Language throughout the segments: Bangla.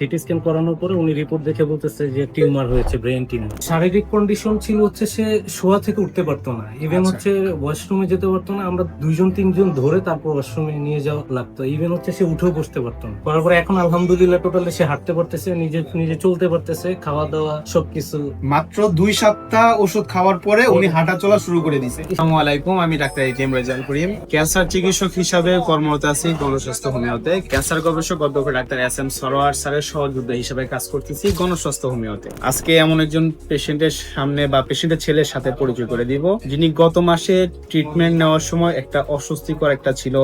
সিটি স্ক্যান করানোর পরে উনি রিপোর্ট দেখে বলতেছে যে টিউমার হয়েছে, ব্রেন টিউমার। শারীরিক কন্ডিশন ছিল হচ্ছে সে শোয়া থেকে উঠতে পারতো না, ইভেন হচ্ছে ওয়াশরুমে যেতে পারতো না। আমরা 2-3 জন ধরে তারপর ওয়াশরুমে নিয়ে যাওয়া লাগতো। ইভেন হচ্ছে সে উঠেও বসতে পারতো না। করার পরে এখন আলহামদুলিল্লাহ টোটালি সে হাঁটতে পারতেছে, নিজে নিজে চলতে পারতেছে, খাওয়া দাওয়া সবকিছু। মাত্র 2 সপ্তাহ ওষুধ খাওয়ার পরে উনি হাঁটা চলা শুরু করে দিয়েছে। আসসালামু আলাইকুম, আমি doctor ATM Rezaul Karim, cancer চিকিৎসক হিসাবে কর্মরত আছি গণস্বাস্থ্য হোমিওতে। ক্যান্সার গবেষক অধ্যক্ষ ডাক্তার এস.এম. সরোয়ার স্যারের সহযোদ্ধা হিসেবে কাজ করতেছি গণস্বাস্থ্য হোমিওতে। আজকে এমন একজন পেশেন্টের সামনে বা পেশেন্টের ছেলের সাথে পরিচয় করে দিব, যিনি গত মাসে ট্রিটমেন্ট নেওয়ার সময় একটা অস্বস্তিকর ছিল,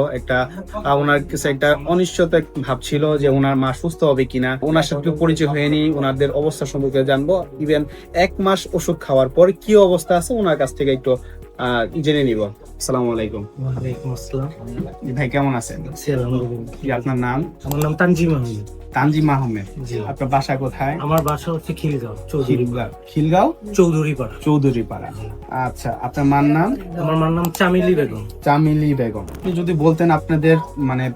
ওনার কাছে একটা অনিশ্চয়তা ভাব ছিল যে ওনার মা সুস্থ হবে কিনা। ওনার সাথে পরিচয় হয়নি, ওনাদের অবস্থা সম্পর্কে জানবো। ইভেন 1 মাস ওষুধ খাওয়ার পর কি অবস্থা আছে ওনার কাছ থেকে একটু জেনে নিব। আসসালামু আলাইকুম। ওয়ালাইকুম আসসালাম। ভাই কেমন আছেন? জি, আলহামদুলিল্লাহ। কি আপনার নাম? আমার নাম তানজিম আহমেদ। তানজিম আহমেদ। জি। আপনার বাসা কোথায়? আমার বাসা হচ্ছে খিলগাঁও, চৌধুরীপাড়া। খিলগাঁও চৌধুরীপাড়া। চৌধুরীপাড়া। আচ্ছা, আপনার মার নাম? আমার মার নাম চামিলি বেগম। চামিলি বেগম। আপনি যদি বলতেন আপনাদের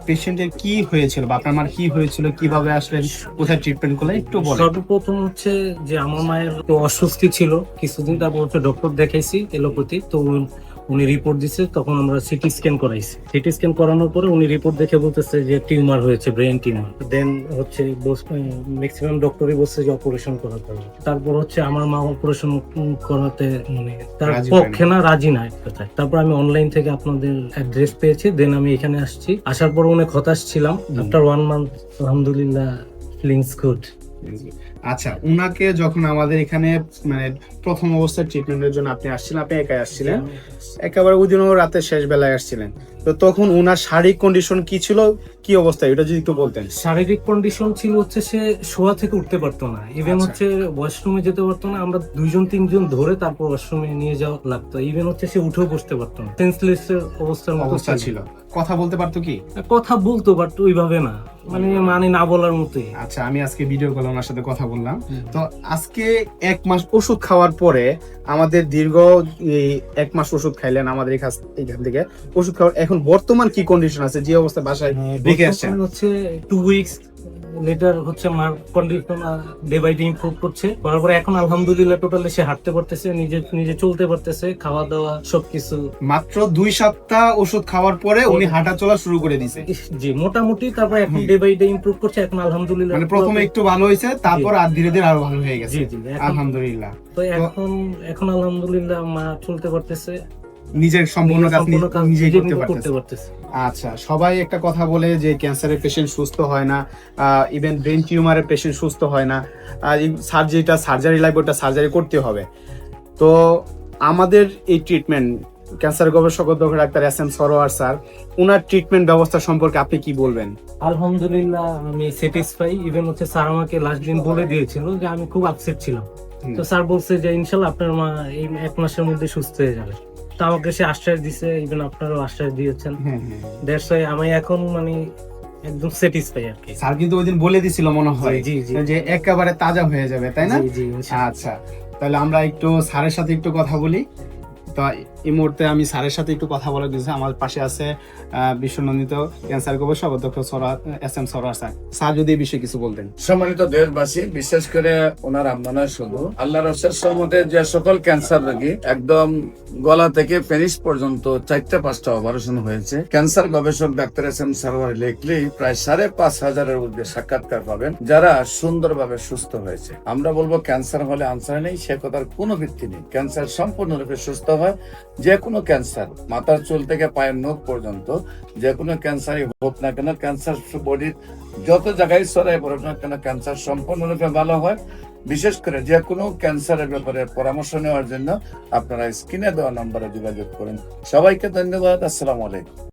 পেশেন্টের কি হয়েছিল বা আপনার মার কি হয়েছিল, কিভাবে আসলেন, কোথায় ট্রিটমেন্ট করলেন একটু বলেন। সর্বপ্রথম হচ্ছে যে আমার মায়ের তো অস্বস্তি ছিল কিছুদিন, তারপর হচ্ছে ডক্টর দেখাইছি এলোপ্যাথি। তো উনি রিপোর্ট দিছে, তখন আমরা সিটি স্ক্যান করাইছি। সিটি স্ক্যান করানোর পরে উনি রিপোর্ট দেখে বলতেছে যে টিউমার হয়েছে, ব্রেন টিউমার। দেন হচ্ছে ম্যাক্সিমাম ডক্টরই বলছে যে অপারেশন করাতে হবে। তারপর হচ্ছে আমার মা অপারেশন করাতে তার পক্ষে না, রাজি না এক কথায়। তারপর আমি অনলাইন থেকে আপনাদের অ্যাড্রেস পেয়েছি, দেন আমি এখানে আসছি। আসার পর অনেক হতাশ ছিলাম। আফটার 1 মান্থ আলহামদুলিল্লাহ ফিলিংস গুড। আচ্ছা, উনাকে যখন আমাদের এখানে প্রথম অবস্থায় ট্রিটমেন্টের জন্য আপনি আসছিলেন, আপনি একাই আসছিলেন, একেবারে ওই দিনও রাতের শেষ বেলায় আসছিলেন। তো তখন উনার শারীরিক কন্ডিশন কি ছিল, কি অবস্থা, এটা যদি একটু বলতেন। শারীরিক কন্ডিশন ছিল হচ্ছে সে শোয়া থেকে উঠতে পারতো না, ইভেন হচ্ছে ওয়াশরুমে যেতে পারতো না। আমরা 2-3 জন ধরে তারপর ওয়াশরুমে নিয়ে যাওয়া লাগতো। ইভেন হচ্ছে সে উঠেও বসতে পারতো না, সেন্সলেস অবস্থার মতো ছিল। কথা বলতে পারতো কি? কথা বলতো, বাট ওইভাবে না, মানে না বলার মতোই। আচ্ছা, আমি আজকে ভিডিও কলে ওনার সাথে কথা বললাম। তো আজকে 1 মাস ওষুধ খাওয়ার পরে আমাদের দীর্ঘ 1 মাস ওষুধ খাইলেন আমাদের এখান থেকে ওষুধ খাওয়ার এখন বর্তমান কি কন্ডিশন আছে, যে অবস্থা বাসায় রেখে আসছেন? হচ্ছে 2 উইকস লেটার হচ্ছে মার condition day by day improve করছে। করার পরে এখন আলহামদুলিল্লাহ টোটালি সে হাঁটতে পারতেছে, নিজে নিজে চলতে পারতেছে, খাওয়া দাওয়া সবকিছু। মাত্র 2 সপ্তাহ ওষুধ খাওয়ার পরে উনি হাঁটা চলা শুরু করে দিয়েছে। জি, মোটামুটি। তারপর এখন ডে বাই ডে ইমপ্রুভ করছে। এখন আলহামদুলিল্লাহ প্রথমে একটু ভালো হয়েছে, তারপর আর ধীরে ধীরে আরো ভালো হয়ে গেছে। জি জি, আলহামদুলিল্লাহ। তো এখন আলহামদুলিল্লাহ মা চলতে পারতেছে, নিজের সম্পূর্ণ কাজ নিজেই করতে পারতেছে। আচ্ছা, সবাই একটা কথা বলে যে ক্যান্সারের পেশেন্ট সুস্থ হয় না, ইভেন ব্রেন টিউমারের পেশেন্ট সুস্থ হয় না, সার্জারি লাগবে, ওটা সার্জারি করতে হবে। তো আমাদের এই ট্রিটমেন্ট, ক্যান্সার গবেষক অধ্যক্ষ ডাক্তার এস.এম. সরোয়ার স্যার, ওনার ট্রিটমেন্ট ব্যবস্থা সম্পর্কে আপনি কি বলবেন? আলহামদুলিল্লাহ আমি স্যাটিসফাই। ইভেন হচ্ছে স্যার আমাকে লাস্ট দিন বলে দিয়েছিল যে আমি খুব আপসেট ছিলাম। তো স্যার বলছে যে ইনশাল্লাহ আপনার মা এই 1 মাসের মধ্যে সুস্থ হয়ে যাবে। তো আমাকে সে আশ্বাস দিছে, ইভেন আপনারও আশ্বাস দিয়েছেন। দ্যাটস ওয়াই আমি এখন একদম স্যাটিসফাই আর কি। স্যার কিন্তু ওইদিন বলে দিছিল মনে হয় যে একেবারে তাজা হয়ে যাবে, তাই না? জি। আচ্ছা, তাহলে আমরা একটু স্যারের সাথে একটু কথা বলি। তো এই মুহূর্তে আমি স্যারের সাথে একটু কথা বলে দিয়েছি। আমার পাশে আছে বিশ্বনন্দিত ক্যান্সার গবেষক অধ্যক্ষ এস.এম. সরোয়ার স্যার। স্যার যদি এই বিষয়ে কিছু বলতেন। সম্মানিত দেশবাসী, বিশেষ করে ওনার আমরা শুধু আল্লাহর রহমতে যে সকল ক্যান্সার রোগী একদম গলা থেকে পেনিস পর্যন্ত 4-5টা অপারেশন হয়েছে, ক্যান্সার গবেষক ডাক্তার এস.এম. সরোয়ার লিখলেই প্রায় 5,500-এর ঊর্ধ্বে সাক্ষাৎকার পাবেন যারা সুন্দরভাবে সুস্থ হয়েছে। আমরা বলবো ক্যান্সার হলে আনসার নেই, সে কথার কোনো ভিত্তি নেই। ক্যান্সার সম্পূর্ণরূপে সুস্থ হয়। যে কোনো ক্যান্সার, মাথার চুল থেকে পায়ের নখ পর্যন্ত যে কোনো ক্যান্সারই হোক না কেন, ক্যান্সার বডির যত জায়গায় ছড়ায় পড়ুক না কেন, ক্যান্সার সম্পূর্ণরূপে ভালো হয়। বিশেষ করে যে কোনো ক্যান্সারের ব্যাপারে পরামর্শ নেওয়ার জন্য আপনারা স্ক্রিনে দেওয়া নম্বরে যোগাযোগ করুন। সবাইকে ধন্যবাদ। আসসালামু আলাইকুম।